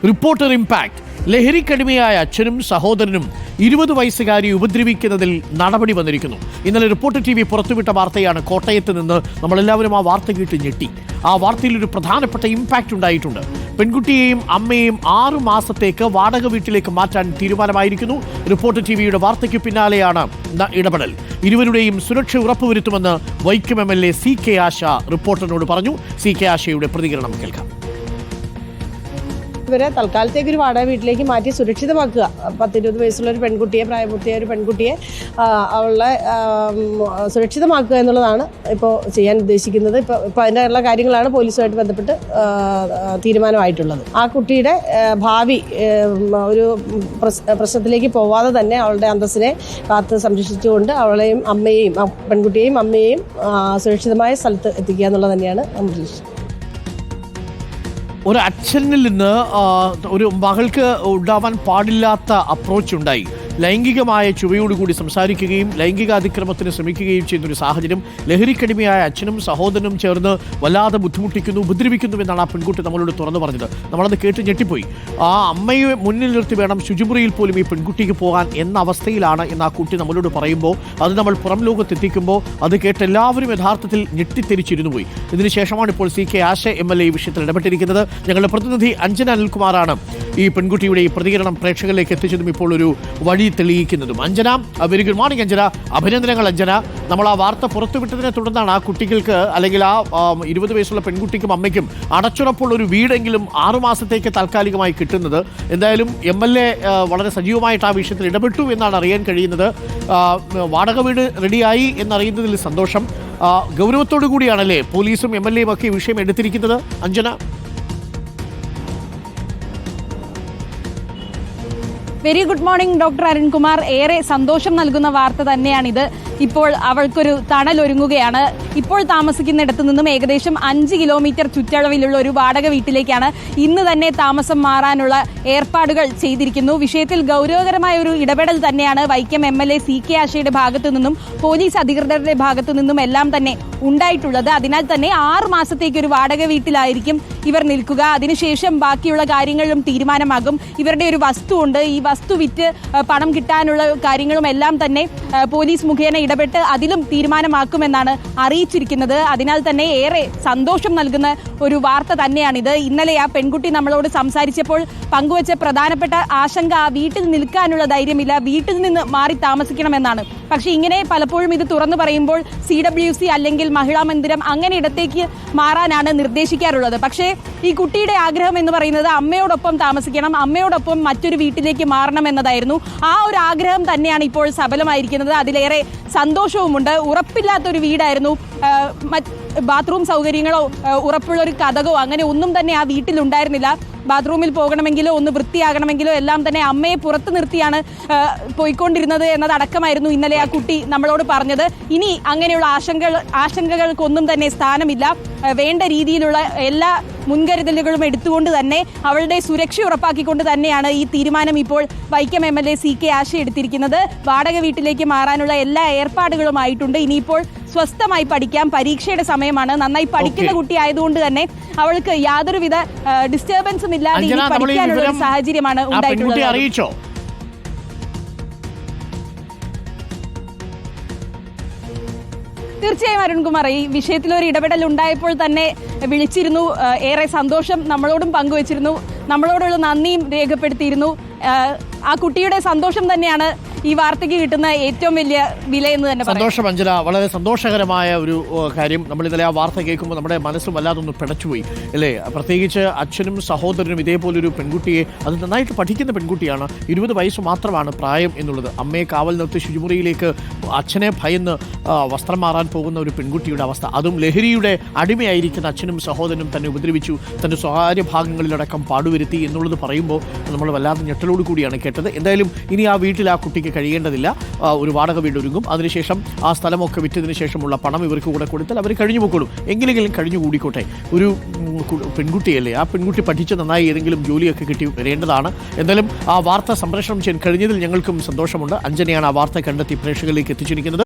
Reporter impact. ലഹരിക്കടിമയായ അച്ഛനും സഹോദരനും 20 വയസ്സുകാരി ഉപദ്രവിക്കുന്നതിൽ നടപടി വന്നിരിക്കുന്നു. ഇന്നലെ റിപ്പോർട്ടർ TV പുറത്തുവിട്ട വാർത്തയാണ്. കോട്ടയത്ത് നിന്ന് നമ്മളെല്ലാവരും ആ വാർത്ത കേട്ട് ഞെട്ടി. ആ വാർത്തയിൽ ഒരു പ്രധാനപ്പെട്ട ഇമ്പാക്റ്റ് ഉണ്ടായിട്ടുണ്ട്. പെൺകുട്ടിയെയും അമ്മയെയും 6 മാസത്തേക്ക് വാടക വീട്ടിലേക്ക് മാറ്റാൻ തീരുമാനമായിരിക്കുന്നു. റിപ്പോർട്ടർ TVയുടെ വാർത്തയ്ക്ക് പിന്നാലെയാണ് ഇടപെടൽ. ഇരുവരുടെയും സുരക്ഷ ഉറപ്പുവരുത്തുമെന്ന് വൈക്കം MLA CK ആശ റിപ്പോർട്ടറിനോട് പറഞ്ഞു. CK ആശയുടെ പ്രതികരണം കേൾക്കാം. ഇവരെ തൽക്കാലത്തേക്ക് ഒരു വാടക വീട്ടിലേക്ക് മാറ്റി സുരക്ഷിതമാക്കുക. 10-20 വയസ്സുള്ള ഒരു പെൺകുട്ടിയെ, പ്രായപൂർത്തിയായ ഒരു പെൺകുട്ടിയെ അവളെ സുരക്ഷിതമാക്കുക എന്നുള്ളതാണ് ഇപ്പോൾ ചെയ്യാൻ ഉദ്ദേശിക്കുന്നത്. ഇപ്പോൾ അതിനുള്ള കാര്യങ്ങളാണ് പോലീസുമായിട്ട് ബന്ധപ്പെട്ട് തീരുമാനമായിട്ടുള്ളത്. ആ കുട്ടിയുടെ ഭാവി ഒരു പ്രശ്നത്തിലേക്ക് പോവാതെ തന്നെ അവളുടെ അന്തസ്സിനെ കാത്ത് സംരക്ഷിച്ചുകൊണ്ട് അവളെയും അമ്മയെയും, പെൺകുട്ടിയെയും അമ്മയെയും സുരക്ഷിതമായ സ്ഥലത്ത് എത്തിക്കുക എന്നുള്ളത് തന്നെയാണ് നമ്മുടെ ലക്ഷ്യം. ഒരു അച്ഛനിൽ നിന്ന് ഒരു മകൾക്ക് ഉണ്ടാവാൻ പാടില്ലാത്ത അപ്രോച്ച് ഉണ്ടായി. ലൈംഗികമായ ചുവയോടുകൂടി സംസാരിക്കുകയും ലൈംഗിക അതിക്രമത്തിന് ശ്രമിക്കുകയും ചെയ്യുന്നൊരു സാഹചര്യം ലഹരിക്കടിമയായ അച്ഛനും സഹോദരനും ചേർന്ന് വല്ലാതെ ബുദ്ധിമുട്ടിക്കുന്നു, ഉപദ്രവിക്കുന്നു എന്നാണ് ആ പെൺകുട്ടി നമ്മളോട് തുറന്നു പറഞ്ഞത്. നമ്മളത് കേട്ട് ഞെട്ടിപ്പോയി. ആ അമ്മയെ മുന്നിൽ നിർത്തി വേണം ശുചിമുറിയിൽ പോലും ഈ പെൺകുട്ടിക്ക് പോകാൻ എന്ന അവസ്ഥയിലാണ് എന്ന് ആ കുട്ടി നമ്മളോട് പറയുമ്പോൾ, അത് നമ്മൾ പുറം ലോകത്തെത്തിക്കുമ്പോൾ അത് കേട്ട് എല്ലാവരും യഥാർത്ഥത്തിൽ ഞെട്ടിത്തെരിച്ചിരുന്നു പോയി. ഇതിനുശേഷമാണ് ഇപ്പോൾ CK ആശ MLA ഈ വിഷയത്തിൽ ഇടപെട്ടിരിക്കുന്നത്. ഞങ്ങളുടെ പ്രതിനിധി അഞ്ജന അനിൽകുമാറാണ് ഈ പെൺകുട്ടിയുടെ ഈ പ്രതികരണം പ്രേക്ഷകരിലേക്ക് എത്തിച്ചതും ഇപ്പോൾ ഒരു വഴി തെളിയിക്കുന്നതും. Anjana, very good morning Anjana. അഭിനന്ദനങ്ങൾ അഞ്ജന. നമ്മൾ ആ വാർത്ത പുറത്തുവിട്ടതിനെ തുടർന്നാണ് ആ കുട്ടികൾക്ക്, അല്ലെങ്കിൽ ആ 20 വയസ്സുള്ള പെൺകുട്ടിക്കും അമ്മയ്ക്കും അടച്ചുറപ്പുള്ള ഒരു വീടെങ്കിലും 6 മാസത്തേക്ക് താൽക്കാലികമായി കിട്ടുന്നത്. എന്തായാലും MLA വളരെ സജീവമായിട്ട് ആ വിഷയത്തിൽ ഇടപെട്ടു എന്നാണ് അറിയാൻ കഴിയുന്നത്. വാടക വീട് റെഡിയായി എന്നറിയുന്നതിൽ സന്തോഷം. ഗൗരവത്തോടു കൂടിയാണല്ലേ പോലീസും MLAയും ഒക്കെ ഈ വിഷയം എടുത്തിരിക്കുന്നത് Anjana? Very good morning doctor Arunkumar. ഏറെ സന്തോഷം നൽകുന്ന വാർത്ത തന്നെയാണിത്. ഇപ്പോൾ അവൾക്കൊരു തണലൊരുങ്ങുകയാണ്. ഇപ്പോൾ താമസിക്കുന്നിടത്തു നിന്നും ഏകദേശം 5 കിലോമീറ്റർ ചുറ്റളവിലുള്ള ഒരു വാടക വീട്ടിലേക്കാണ് ഇന്ന് തന്നെ താമസം മാറാനുള്ള ഏർപ്പാടുകൾ ചെയ്തിരിക്കുന്നു. വിഷയത്തിൽ ഗൗരവകരമായ ഒരു ഇടപെടൽ തന്നെയാണ് വൈക്കം MLA CK ആശയുടെ ഭാഗത്തു നിന്നും പോലീസ് അധികൃതരുടെ ഭാഗത്തു നിന്നും എല്ലാം തന്നെ ഉണ്ടായിട്ടുള്ളത്. അതിനാൽ തന്നെ 6 മാസത്തേക്ക് ഒരു വാടക വീട്ടിലായിരിക്കും ഇവർ നിൽക്കുക. അതിനുശേഷം ബാക്കിയുള്ള കാര്യങ്ങളിലും തീരുമാനമാകും. ഇവരുടെ ഒരു വസ്തു ഉണ്ട്. ഈ വസ്തു വിറ്റ് പണം കിട്ടാനുള്ള കാര്യങ്ങളും എല്ലാം തന്നെ പോലീസ് മുഖേന ഇടപെട്ട് അതിലും തീരുമാനമാക്കുമെന്നാണ് അറിയിച്ചിരിക്കുന്നത്. അതിനാൽ തന്നെ ഏറെ സന്തോഷം നൽകുന്ന ഒരു വാർത്ത തന്നെയാണിത്. ഇന്നലെ ആ പെൺകുട്ടി നമ്മളോട് സംസാരിച്ചപ്പോൾ പങ്കുവച്ച പ്രധാനപ്പെട്ട ആശങ്ക ആ വീട്ടിൽ നിൽക്കാനുള്ള ധൈര്യമില്ല, വീട്ടിൽ നിന്ന് മാറി താമസിക്കണമെന്നാണ്. പക്ഷേ ഇങ്ങനെ പലപ്പോഴും ഇത് തുറന്നു പറയുമ്പോൾ CWC അല്ലെങ്കിൽ മഹിളാ മന്ദിരം അങ്ങനെ ഇടത്തേക്ക് മാറാനാണ് നിർദ്ദേശിക്കാറുള്ളത്. പക്ഷേ ഈ കുട്ടിയുടെ ആഗ്രഹം എന്ന് പറയുന്നത് അമ്മയോടൊപ്പം താമസിക്കണം, അമ്മയോടൊപ്പം മറ്റൊരു വീട്ടിലേക്ക് മാറണം എന്നതായിരുന്നു. ആ ഒരു ആഗ്രഹം തന്നെയാണ് ഇപ്പോൾ സഫലമായിരിക്കുന്നത്. അതിലേറെ സന്തോഷവുമുണ്ട്. ഉറപ്പില്ലാത്തൊരു വീടായിരുന്നു. ബാത്റൂം സൗകര്യങ്ങളോ ഉറപ്പുള്ള ഒരു കതകോ അങ്ങനെ ഒന്നും തന്നെ ആ വീട്ടിലുണ്ടായിരുന്നില്ല. ബാത്റൂമിൽ പോകണമെങ്കിലോ ഒന്ന് വൃത്തിയാകണമെങ്കിലോ എല്ലാം തന്നെ അമ്മയെ പുറത്തു നിർത്തിയാണ് പോയിക്കൊണ്ടിരുന്നത് എന്നതടക്കമായിരുന്നു ഇന്നലെ ആ കുട്ടി നമ്മളോട് പറഞ്ഞത്. ഇനി അങ്ങനെയുള്ള ആശങ്കകൾക്കൊന്നും തന്നെ സ്ഥാനമില്ല. വേണ്ട രീതിയിലുള്ള എല്ലാ മുൻകരുതലുകളും എടുത്തുകൊണ്ട് തന്നെ അവളുടെ സുരക്ഷ ഉറപ്പാക്കിക്കൊണ്ട് തന്നെയാണ് ഈ തീരുമാനം ഇപ്പോൾ വൈക്കം MLA CK ആശ എടുത്തിരിക്കുന്നത്. വാടക വീട്ടിലേക്ക് മാറാനുള്ള എല്ലാ ഏർപ്പാടുകളുമായിട്ടുണ്ട്. ഇനിയിപ്പോൾ സ്വസ്ഥമായി പഠിക്കാം. പരീക്ഷയുടെ സമയമാണ്. നന്നായി പഠിക്കുന്ന കുട്ടി ആയതുകൊണ്ട് തന്നെ അവൾക്ക് യാതൊരുവിധ ഡിസ്റ്റർബൻസും ഇല്ലാതെ ഇനി പഠിക്കാനുള്ള ഒരു സാഹചര്യമാണ് ഉണ്ടായിട്ടുള്ളത്. തീർച്ചയായും അരുൺകുമാർ, ഈ വിഷയത്തിൽ ഒരു ഇടപെടൽ ഉണ്ടായപ്പോൾ തന്നെ വിളിച്ചിരുന്നു. ഏറെ സന്തോഷം നമ്മളോടും പങ്കുവച്ചിരുന്നു. നമ്മളോടുള്ള നന്ദിയും രേഖപ്പെടുത്തിയിരുന്നു. ആ കുട്ടിയുടെ സന്തോഷം തന്നെയാണ് ഈ വാർത്തയ്ക്ക് കിട്ടുന്ന ഏറ്റവും വലിയ വില എന്ന് തന്നെ പറയാം. സന്തോഷം അഞ്ജന. വളരെ സന്തോഷകരമായ ഒരു കാര്യം. നമ്മൾ ഇന്നലെ ആ വാർത്ത കേൾക്കുമ്പോൾ നമ്മുടെ മനസ്സും വല്ലാതൊന്ന് പിടച്ചുപോയി അല്ലേ? പ്രത്യേകിച്ച് അച്ഛനും സഹോദരനും ഇതേപോലൊരു പെൺകുട്ടിയെ, അത് നന്നായിട്ട് പഠിക്കുന്ന പെൺകുട്ടിയാണ്, 20 വയസ്സ് മാത്രമാണ് പ്രായം എന്നുള്ളത്. അമ്മയെ കാവൽ നിർത്തി ശുചിമുറിയിലേക്ക് അച്ഛനെ ഭയന്ന് വസ്ത്രം മാറാൻ പോകുന്ന ഒരു പെൺകുട്ടിയുടെ അവസ്ഥ, അതും ലഹരിയുടെ അടിമയായിരിക്കുന്ന അച്ഛനും സഹോദരനും തന്നെ ഉപദ്രവിച്ചു, തൻ്റെ സ്വകാര്യ ഭാഗങ്ങളിലടക്കം പാടുവരുത്തി എന്നുള്ളത് പറയുമ്പോൾ നമ്മൾ വല്ലാതെ ഞെട്ടലോട് കൂടിയാണ് കേട്ടത്. എന്തായാലും ഇനി ആ വീട്ടിൽ ആ കുട്ടിക്ക് കഴിയേണ്ടതില്ല. ഒരു വാടക വീട് ഒരുങ്ങും. അതിനുശേഷം ആ സ്ഥലമൊക്കെ വിറ്റതിന് ശേഷമുള്ള പണം ഇവർക്ക് കൂടെ കൊടുത്താൽ അവർ കഴിഞ്ഞു പോയിക്കോളും. എങ്ങനെയെങ്കിലും കഴിഞ്ഞു കൂടിക്കോട്ടെ. ഒരു പെൺകുട്ടിയല്ലേ, ആ പെൺകുട്ടി പഠിച്ച് നന്നായി ഏതെങ്കിലും ജോലിയൊക്കെ കിട്ടി വരേണ്ടതാണ്. എന്തായാലും ആ വാർത്ത സംപ്രേഷണം ചെയ്യാൻ കഴിഞ്ഞതിൽ ഞങ്ങൾക്കും സന്തോഷമുണ്ട്. അഞ്ജനയാണ് ആ വാർത്ത കണ്ടെത്തി പ്രേക്ഷകരിലേക്ക് എത്തിച്ചിരിക്കുന്നത്.